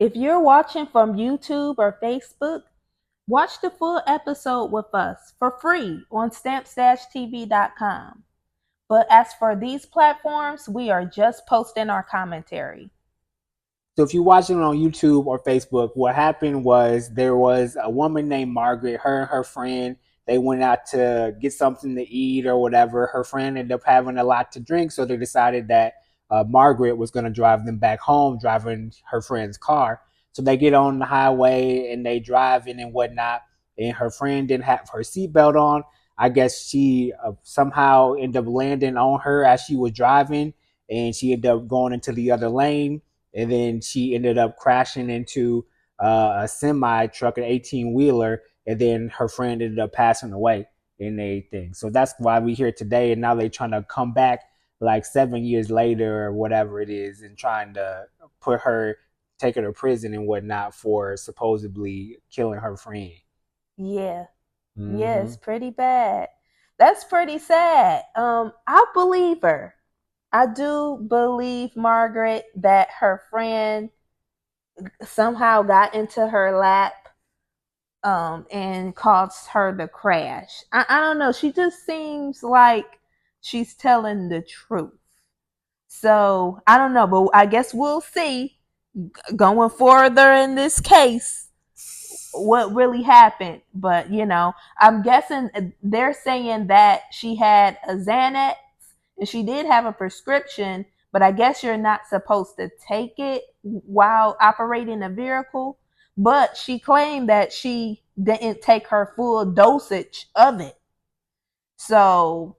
If you're watching from YouTube or Facebook, watch the full episode with us for free on stamps-tv.com. But as for these platforms, we are just posting our commentary. So if you're watching it on YouTube or Facebook, what happened was there was a woman named Margaret, her and her friend, they went out to get something to eat or whatever. Her friend ended up having a lot to drink, so they decided that Margaret was going to drive them back home, driving her friend's car. So they get on the highway and they driving and whatnot. And her friend didn't have her seatbelt on. I guess she somehow ended up landing on her as she was driving, and she ended up going into the other lane, and then she ended up crashing into a semi truck, an 18-wheeler, and then her friend ended up passing away and everything. So that's why we're here today, and now they're trying to come back like 7 years later or whatever it is, and trying to put her, take her to prison and whatnot for supposedly killing her friend. Yeah. Mm-hmm. Yes, pretty bad. That's pretty sad. I believe her. I do believe Margaret that her friend somehow got into her lap and caused her to crash. I don't know. She just seems like she's telling the truth. So I don't know, but I guess we'll see going further in this case what really happened. But I'm guessing they're saying that she had a Xanax and she did have a prescription, but I guess you're not supposed to take it while operating a vehicle. But she claimed that she didn't take her full dosage of it. So,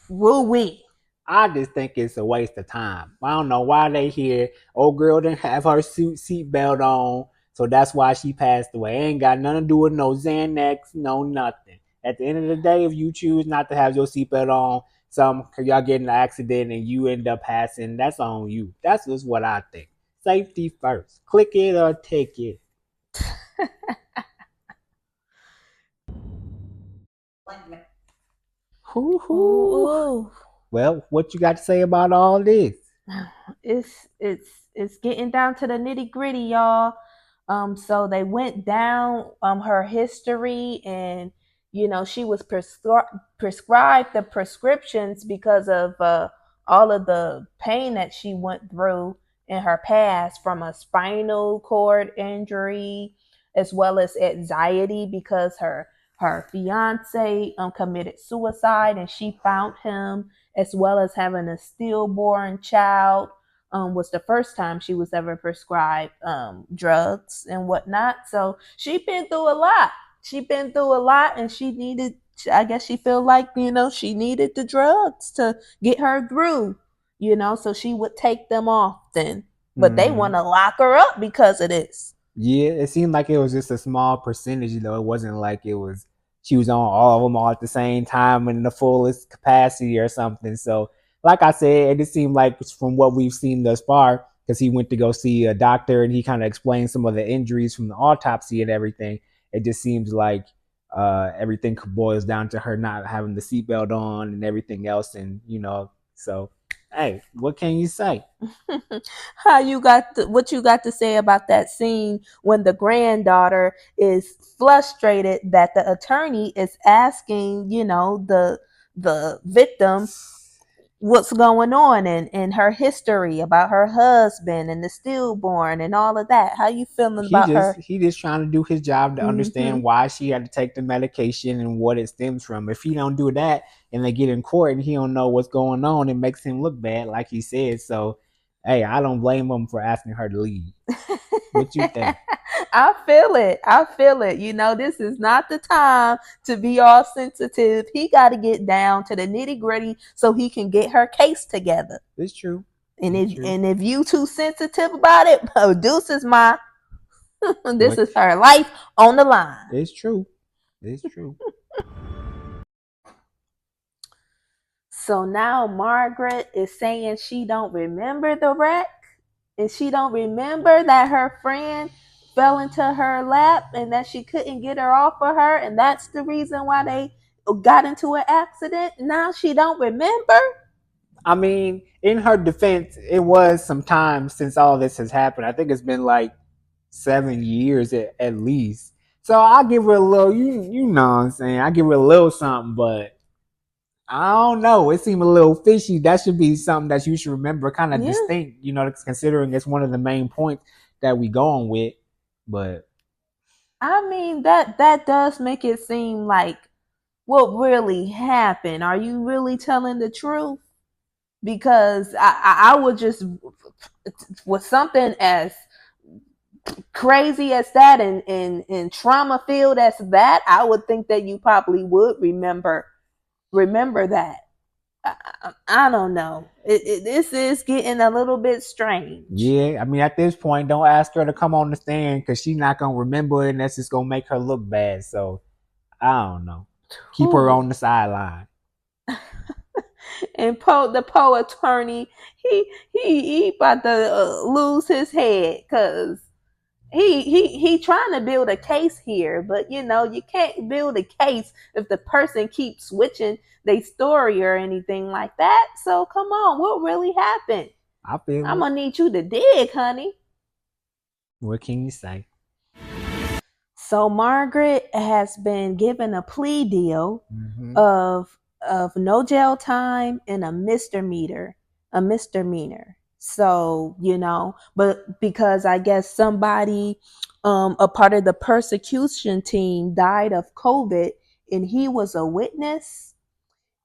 will we? I just think it's a waste of time. I don't know why they here. Old girl didn't have her seatbelt on, so that's why she passed away. Ain't got nothing to do with no Xanax, no nothing. At the end of the day, if you choose not to have your seatbelt on, y'all get in an accident and you end up passing, that's on you. That's just what I think. Safety first. Click it or take it. Ooh. Well, what you got to say about all this? It's getting down to the nitty gritty, y'all. So they went down her history, and she was prescribed the prescriptions because of all of the pain that she went through in her past, from a spinal cord injury as well as anxiety because her fiance committed suicide and she found him, as well as having a stillborn child. Was the first time she was ever prescribed drugs and whatnot. So she been through a lot. She been through a lot, and she needed. I guess she feel like she needed the drugs to get her through. So she would take them often, but they want to lock her up because of this. Yeah, it seemed like it was just a small percentage, though. It wasn't like it was she was on all of them all at the same time in the fullest capacity or something. So, like I said, it just seemed like from what we've seen thus far, because he went to go see a doctor and he kind of explained some of the injuries from the autopsy and everything. It just seems like everything boils down to her not having the seatbelt on and everything else, and so hey, what can you say? What you got to say about that scene when the granddaughter is frustrated that the attorney is asking, the victim what's going on and her history about her husband and the stillborn and all of that. How you feeling he about just her? he just trying to do his job to Mm-hmm. understand why she had to take the medication and what it stems from. If he don't do that and they get in court and he don't know what's going on, it makes him look bad, like he said. So, hey, I don't blame him for asking her to leave. What you think? I feel it. I feel it. This is not the time to be all sensitive. He got to get down to the nitty gritty so he can get her case together. It's true. And It's if true. and if you too sensitive about it, Deuce is my. This What? is her life on the line. It's true. It's true. So now Margaret is saying she don't remember the wreck, and she don't remember that her friend fell into her lap and that she couldn't get her off of her, and that's the reason why they got into an accident. Now she don't remember. I mean, in her defense, it was some time since all this has happened. I think it's been like 7 years at least. So I give her a little, you know what I'm saying? I give her a little something, but I don't know. It seemed a little fishy. That should be something that you should remember, kind of Yeah. distinct, considering it's one of the main points that we going with. But I mean that does make it seem like what really happened. Are you really telling the truth? Because I would just, with something as crazy as that and trauma filled as that, I would think that you probably would remember that. I don't know. This is getting a little bit strange. yeah, I mean, at this point, don't ask her to come on the stand because she's not gonna remember it, and that's just gonna make her look bad. So I don't know. Keep her Ooh. on the sideline. And the Poe attorney, he about to lose his head because he trying to build a case here, but you can't build a case if the person keeps switching their story or anything like that. So come on, what really happened? I feel I'm it. gonna need you to dig, honey. What can you say? So Margaret has been given a plea deal Mm-hmm. of no jail time and a misdemeanor. So, but because I guess somebody, a part of the persecution team died of COVID and he was a witness.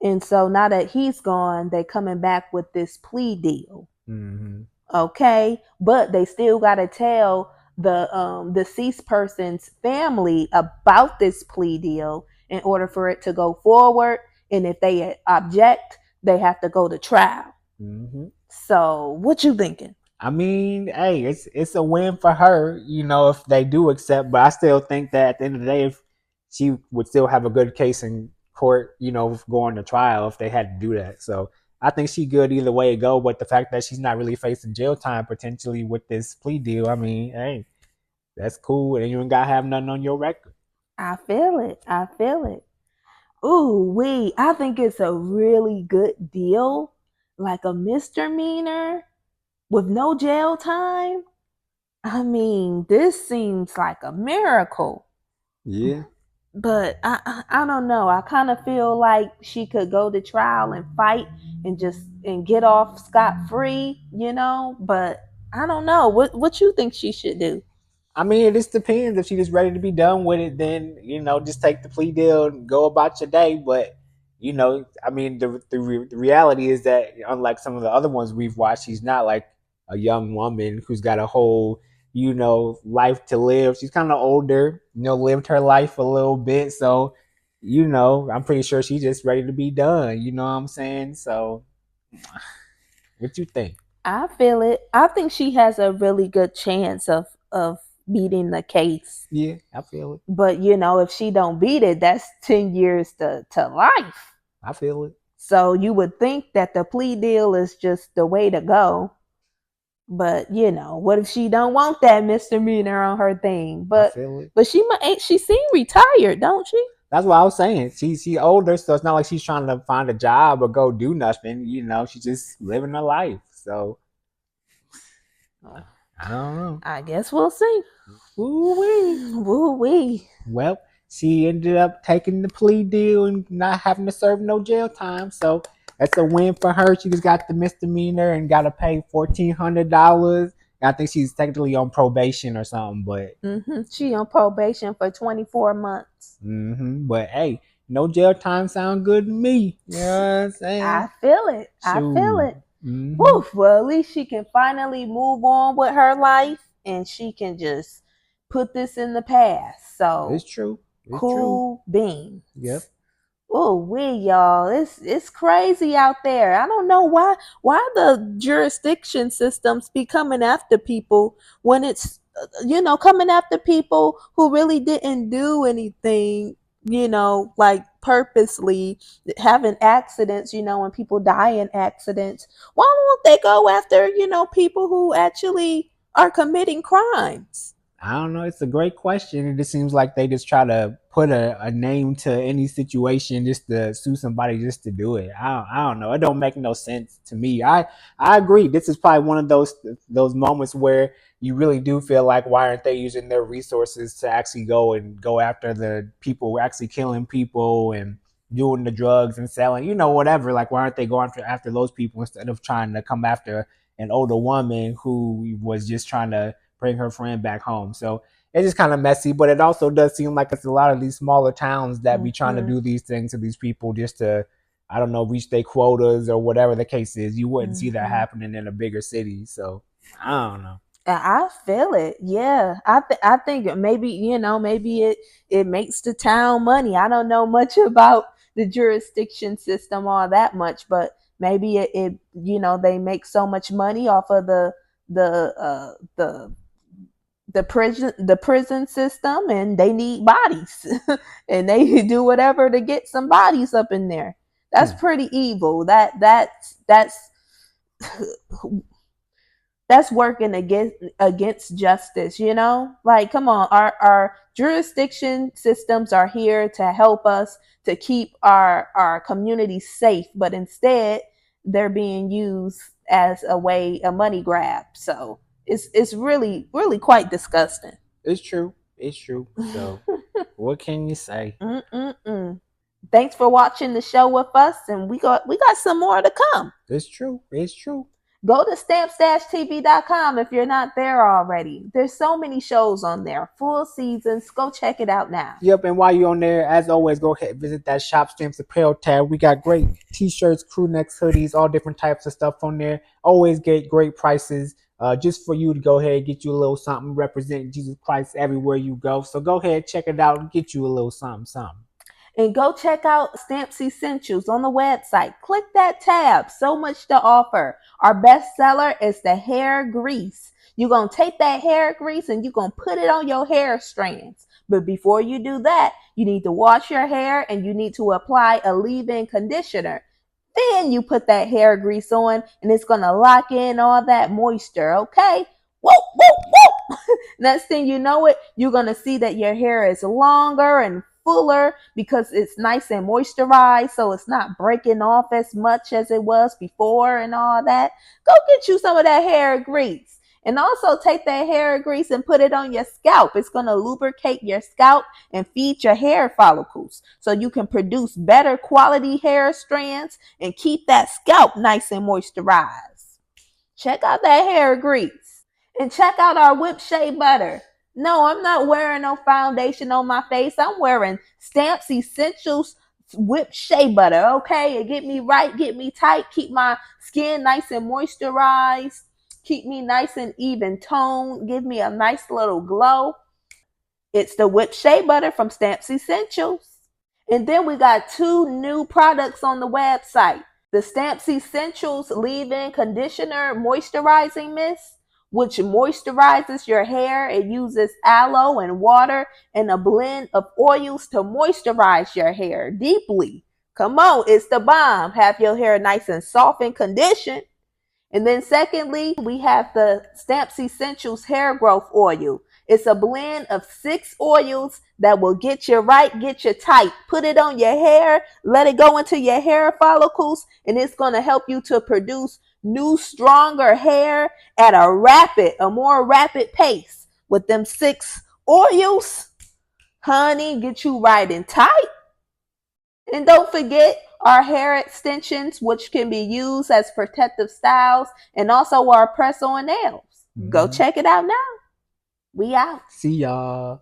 And so now that he's gone, they're coming back with this plea deal. Mm-hmm. Okay, but they still got to tell the deceased person's family about this plea deal in order for it to go forward, and if they object, they have to go to trial. Mm-hmm. So what you thinking? I mean, hey, it's a win for her, if they do accept. But I still think that at the end of the day, if she would still have a good case in court, going to trial if they had to do that. So I think she good either way it go. But the fact that she's not really facing jail time potentially with this plea deal, I mean, hey, that's cool, and you ain't gotta have nothing on your record. I feel it. I feel it. Ooh, I think it's a really good deal, like a misdemeanor with no jail time. I mean, this seems like a miracle. Yeah. But I don't know. I kind of feel like she could go to trial and fight and get off scot free, But I don't know. What you think she should do? I mean, it just depends. If she's just ready to be done with it, then just take the plea deal and go about your day. But I mean, the reality is that unlike some of the other ones we've watched, she's not like a young woman who's got a whole life to live. She's kind of older, lived her life a little bit, so I'm pretty sure she's just ready to be done. You know what I'm saying? So, what you think? I feel it. I think she has a really good chance of beating the case. Yeah, I feel it. But if she don't beat it, that's 10 years to life. I feel it. So you would think that the plea deal is just the way to go. But what if she don't want that misdemeanor on her thing? But she might. She seem retired, don't she? That's what I was saying. She older, so it's not like she's trying to find a job or go do nothing. She's just living her life. So I don't know. I guess we'll see. Woo-wee. Woo-wee. Well, she ended up taking the plea deal and not having to serve no jail time. So that's a win for her. She just got the misdemeanor and got to pay $1,400. I think she's technically on probation or something, but she on probation for 24 months. But hey, no jail time sound good to me. You know what I'm saying? I feel it. I feel it. Woof. Well, at least she can finally move on with her life, and she can just put this in the past. So it's true. Cool beans. Yep. Oh, y'all, it's crazy out there. I don't know why the jurisdiction systems be coming after people when it's coming after people who really didn't do anything, like purposely having accidents, when people die in accidents. Why won't they go after, people who actually are committing crimes? I don't know. It's a great question. It just seems like they just try to put a name to any situation just to sue somebody just to do it. I don't know. It don't make no sense to me. I agree. This is probably one of those moments where you really do feel like, why aren't they using their resources to actually go after the people who are actually killing people and doing the drugs and selling, whatever. Like, why aren't they going after those people instead of trying to come after an older woman who was just trying to bring her friend back home? So it's just kind of messy, but it also does seem like it's a lot of these smaller towns that be trying to do these things to these people just to, I don't know, reach their quotas or whatever the case is. You wouldn't see that happening in a bigger city. So I don't know. I feel it. Yeah. I think maybe, maybe it makes the town money. I don't know much about the jurisdiction system all that much, but maybe it they make so much money off of the prison system, and they need bodies and they do whatever to get some bodies up in there. That's pretty evil. That's working against justice, like, come on. Our jurisdiction systems are here to help us to keep our communities safe, but instead they're being used as a money grab. So it's really, really quite disgusting. It's true. So what can you say? Thanks for watching the show with us, and we got some more to come. It's true. Go to stamps-tv.com if you're not there already. There's so many shows on there, full seasons. Go check it out now. Yep, and while you're on there, as always, go ahead and visit that Shop Stamps Apparel tab. We got great t-shirts, crew necks, hoodies, all different types of stuff on there. Always get great prices. Just for you to go ahead and get you a little something, represent Jesus Christ everywhere you go. So go ahead, check it out, and get you a little something. And go check out Stamps Essentials on the website. Click that tab. So much to offer. Our best seller is the hair grease. You're going to take that hair grease and you're going to put it on your hair strands. But before you do that, you need to wash your hair and you need to apply a leave-in conditioner. Then you put that hair grease on and it's going to lock in all that moisture, okay? Whoa, whoa, whoa. Next thing you know it, you're going to see that your hair is longer and fuller because it's nice and moisturized, so it's not breaking off as much as it was before and all that. Go get you some of that hair grease. And also take that hair grease and put it on your scalp. It's going to lubricate your scalp and feed your hair follicles so you can produce better quality hair strands and keep that scalp nice and moisturized. Check out that hair grease. And check out our whipped shea butter. No, I'm not wearing no foundation on my face. I'm wearing Stamps Essentials whipped shea butter, okay? It get me right, get me tight, keep my skin nice and moisturized, keep me nice and even toned, give me a nice little glow. It's the whipped shea butter from Stamps Essentials. And then we got 2 new products on the website. The Stamps Essentials Leave-In Conditioner Moisturizing Mist, which moisturizes your hair. It uses aloe and water and a blend of oils to moisturize your hair deeply. Come on, it's the bomb. Have your hair nice and soft and conditioned. And then secondly, we have the Stamps Essentials Hair Growth Oil. It's a blend of 6 oils that will get you right, get you tight. Put it on your hair, let it go into your hair follicles, and it's going to help you to produce new, stronger hair at a more rapid pace. With them 6 oils, honey, get you right and tight. And don't forget our hair extensions, which can be used as protective styles, and also our press-on nails. Go check it out now. We out. See y'all.